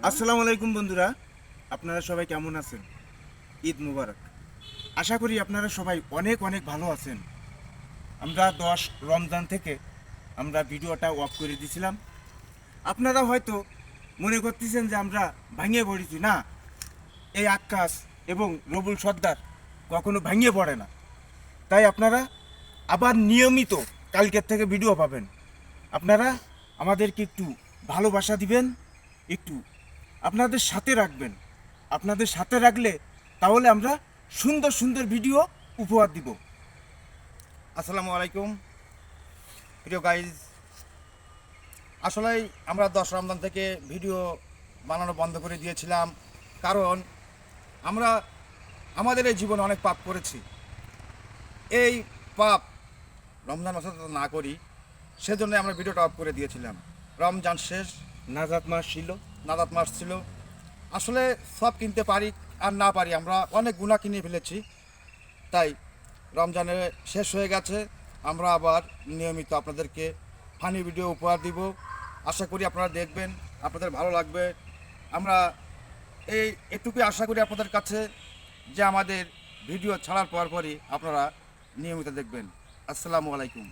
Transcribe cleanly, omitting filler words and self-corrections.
আসসালামু আলাইকুম বন্ধুরা, আপনারা সবাই কেমন আছেন? ঈদ মুবারক। আশা করি আপনারা সবাই অনেক অনেক ভালো আছেন। আমরা 10 রমজান থেকে আমরা ভিডিওটা অফ করে দিয়েছিলাম। আপনারা হয়তো মনে করতেছেন যে আমরা ভাঙিয়ে পড়েছি। না, এই আক্কাস এবং রবুল সর্দার কখনো ভাঙিয়ে পড়ে না। তাই আপনারা আবার নিয়মিত কালকের থেকে ভিডিও পাবেন। আপনারা আমাদেরকে একটু ভালোবাসা দিবেন, একটু আপনাদের সাথে রাখবেন। আপনাদের সাথে রাখলে তাহলে আমরা সুন্দর সুন্দর ভিডিও উপহার দিব। আসসালামু আলাইকুম প্রিয় গাইজ। আসলেই আমরা 10 রমজান থেকে ভিডিও বানানো বন্ধ করে দিয়েছিলাম, কারণ আমরা আমাদের এই জীবনে অনেক পাপ করেছি। এই পাপ রমজান মাসে যাতে না করি, সেজন্য আমরা ভিডিওটা অফ করে দিয়েছিলাম। রমজান শেষ, নাজাত মাস ছিল। নাজাত মাস ছিল। আসলে সব কিনতে পারি আর না পারি, আমরা অনেক গুনাহ কিনে ফেলেছি। তাই রমজানে শেষ হয়ে গেছে, আমরা আবার নিয়মিত আপনাদেরকে ফানি ভিডিও উপহার দিব। আশা করি আপনারা দেখবেন, আপনাদের ভালো লাগবে। আমরা এটুকুই আশা করি আপনাদের কাছে, যে আমাদের ভিডিও ছাড়ার পরই আপনারা নিয়মিত দেখবেন। আসসালামু আলাইকুম।